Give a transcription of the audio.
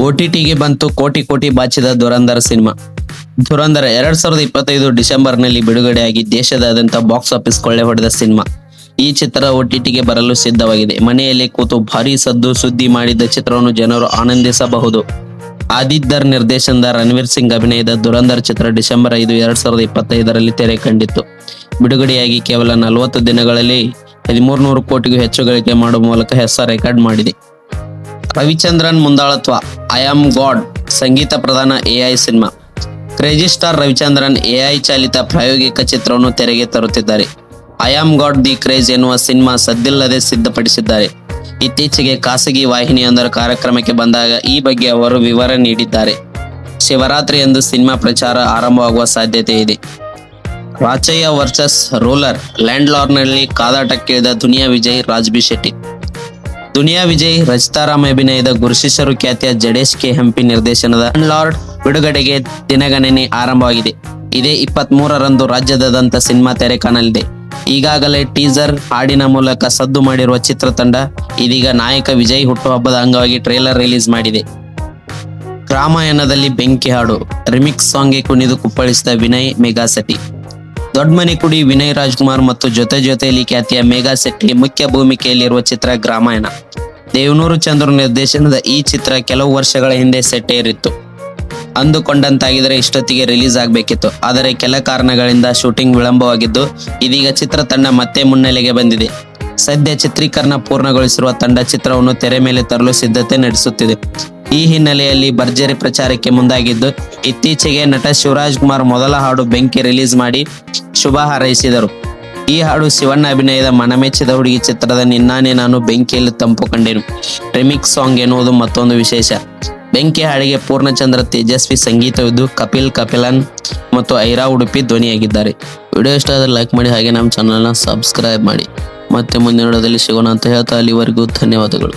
OTTಗೆ ಬಂತು ಕೋಟಿ ಕೋಟಿ ಬಾಚಿದ ಧುರಂಧರ ಸಿನಿಮಾ. ಧುರಂಧರ 2025 ಡಿಸೆಂಬರ್ನಲ್ಲಿ ಬಿಡುಗಡೆಯಾಗಿ ದೇಶದಾದ್ಯಂತ ಬಾಕ್ಸ್ ಆಫೀಸ್ ಕೊಳ್ಳೆ ಹೊಡೆದ ಸಿನಿಮಾ. ಈ ಚಿತ್ರ OTTಗೆ ಬರಲು ಸಿದ್ಧವಾಗಿದೆ. ಮನೆಯಲ್ಲಿ ಕೂತು ಭಾರೀ ಸದ್ದು ಸುದ್ದಿ ಮಾಡಿದ್ದ ಚಿತ್ರವನ್ನು ಜನರು ಆನಂದಿಸಬಹುದು. ಆದಿತ್ಯರ್ ನಿರ್ದೇಶನದ ರಣವೀರ್ ಸಿಂಗ್ ಅಭಿನಯದ ಧುರಂಧರ ಚಿತ್ರ ಡಿಸೆಂಬರ್ 5, 2025ರಲ್ಲಿ ತೆರೆ ಕಂಡಿತ್ತು. ಬಿಡುಗಡೆಯಾಗಿ ಕೇವಲ 40 ದಿನಗಳಲ್ಲಿ 1300 ಕೋಟಿಗೂ ಹೆಚ್ಚು ಗಳಿಕೆ ಮಾಡುವ ಮೂಲಕ ಹೆಸರು ರೆಕಾರ್ಡ್ ಮಾಡಿದೆ. ರವಿಚಂದ್ರನ್ ಮುಂದಾಳತ್ವ ಐ ಆಮ್ ಗಾಡ್ ಸಂಗೀತ ಪ್ರಧಾನ AI ಸಿನಿಮಾ. ಕ್ರೇಜಿ ಸ್ಟಾರ್ ರವಿಚಂದ್ರನ್ AI ಚಾಲಿತ ಪ್ರಾಯೋಗಿಕ ಚಿತ್ರವನ್ನು ತೆರೆಗೆ ತರುತ್ತಿದ್ದಾರೆ. I am God the craze ಎನ್ನುವ ಸಿನಿಮಾ ಸದ್ದಿಲ್ಲದೆ ಸಿದ್ಧಪಡಿಸಿದ್ದಾರೆ. ಇತ್ತೀಚೆಗೆ ಖಾಸಗಿ ವಾಹಿನಿಯೊಂದರ ಕಾರ್ಯಕ್ರಮಕ್ಕೆ ಬಂದಾಗ ಈ ಬಗ್ಗೆ ಅವರು ವಿವರ ನೀಡಿದ್ದಾರೆ. ಶಿವರಾತ್ರಿ ಎಂದು ಸಿನಿಮಾ ಪ್ರಚಾರ ಆರಂಭವಾಗುವ ಸಾಧ್ಯತೆ ಇದೆ. Rachaiah versus ruler ಲ್ಯಾಂಡ್ಲಾರ್ಡ್ನಲ್ಲಿ ಕಾದಾಟಕ್ಕಿಳಿದ Duniya Vijay Raj B Shetty. ದುನಿಯಾ ವಿಜಯ್ ರಚಿತಾರಾಮ್ ಅಭಿನಯದ ಗುರುಶಿಷ್ಯರು ಖ್ಯಾತಿಯ ಜಡೇಶ್ ಕೆ ಹಂಪಿ ನಿರ್ದೇಶನದ ಲ್ಯಾಂಡ್ಲಾರ್ಡ್ ಬಿಡುಗಡೆಗೆ ದಿನಗಣನೆ ಆರಂಭವಾಗಿದೆ. ಇದೇ 23ರಂದು ರಾಜ್ಯದಾದ್ಯಂತ ಸಿನಿಮಾ ತೆರೆ ಕಾಣಲಿದೆ. ಈಗಾಗಲೇ ಟೀಸರ್ ಹಾಡಿನ ಮೂಲಕ ಸದ್ದು ಮಾಡಿರುವ ಚಿತ್ರತಂಡ ಇದೀಗ ನಾಯಕ ವಿಜಯ್ ಹುಟ್ಟುಹಬ್ಬದ ಅಂಗವಾಗಿ ಟ್ರೇಲರ್ ರಿಲೀಸ್ ಮಾಡಿದೆ. ರಾಮಾಯಣದಲ್ಲಿ ಬೆಂಕಿ ಹಾಡು ರಿಮಿಕ್ಸ್ ಸಾಂಗ್ಗೆ ಕುಣಿದು ಕುಪ್ಪಳಿಸಿದ ವಿನಯ್ ಮೆಗಾಸೆಟ್ಟಿ. ದೊಡ್ಡ ಮನೆ ಕುಡಿ ವಿನಯ್ ರಾಜ್ಕುಮಾರ್ ಮತ್ತು ಜೊತೆಯಲ್ಲಿ ಖ್ಯಾತಿಯ ಮೆಗಾಸೆಟ್ಟಿ ಮುಖ್ಯ ಭೂಮಿಕೆಯಲ್ಲಿರುವ ಚಿತ್ರ ಗ್ರಾಮಾಯಣ. ದೇವನೂರು ಚಂದ್ರು ನಿರ್ದೇಶನದ ಈ ಚಿತ್ರ ಕೆಲವು ವರ್ಷಗಳ ಹಿಂದೆ ಸೆಟ್ಟೇರಿತ್ತು. ಅಂದುಕೊಂಡಂತಾಗಿದ್ರೆ ಇಷ್ಟೊತ್ತಿಗೆ ರಿಲೀಸ್ ಆಗಬೇಕಿತ್ತು. ಆದರೆ ಕೆಲ ಕಾರಣಗಳಿಂದ ಶೂಟಿಂಗ್ ವಿಳಂಬವಾಗಿದ್ದು ಇದೀಗ ಚಿತ್ರತಂಡ ಮತ್ತೆ ಮುನ್ನೆಲೆಗೆ ಬಂದಿದೆ. ಸದ್ಯ ಚಿತ್ರೀಕರಣ ಪೂರ್ಣಗೊಳಿಸಿರುವ ತಂಡ ಚಿತ್ರವನ್ನು ತೆರೆ ಮೇಲೆ ತರಲು ಸಿದ್ಧತೆ ನಡೆಸುತ್ತಿದೆ. ಈ ಹಿನ್ನೆಲೆಯಲ್ಲಿ ಭರ್ಜರಿ ಪ್ರಚಾರಕ್ಕೆ ಮುಂದಾಗಿದ್ದು ಇತ್ತೀಚೆಗೆ ನಟ ಶಿವರಾಜ್ ಕುಮಾರ್ ಮೊದಲ ಹಾಡು ಬೆಂಕಿ ರಿಲೀಸ್ ಮಾಡಿ ಶುಭ ಹಾರೈಸಿದರು. ಈ ಹಾಡು ಶಿವಣ್ಣ ಅಭಿನಯದ ಮನಮೆಚ್ಚಿದ ಹುಡುಗಿ ಚಿತ್ರದ ನಿನ್ನಾನೆ ನಾನು ಬೆಂಕಿಯಲ್ಲಿ ತಂಪು ಕಂಡೆನು ರಿಮಿಕ್ಸ್ ಸಾಂಗ್ ಎನ್ನುವುದು ಮತ್ತೊಂದು ವಿಶೇಷ. ಬೆಂಕಿ ಹಾಡಿಗೆ ಪೂರ್ಣಚಂದ್ರ ತೇಜಸ್ವಿ ಸಂಗೀತವಿದ್ದು ಕಪಿಲನ್ ಮತ್ತು ಐರಾ ಉಡುಪಿ ಧ್ವನಿಯಾಗಿದ್ದಾರೆ. ವಿಡಿಯೋ ಇಷ್ಟ ಆದರೆ ಲೈಕ್ ಮಾಡಿ, ಹಾಗೆ ನಮ್ಮ ಚಾನಲ್ನ ಸಬ್ಸ್ಕ್ರೈಬ್ ಮಾಡಿ. ಮತ್ತೆ ಮುಂದಿನ ವಿಡಿಯೋದಲ್ಲಿ ಸಿಗೋಣ ಅಂತ ಹೇಳ್ತಾ ಅಲ್ಲಿವರೆಗೂ ಧನ್ಯವಾದಗಳು.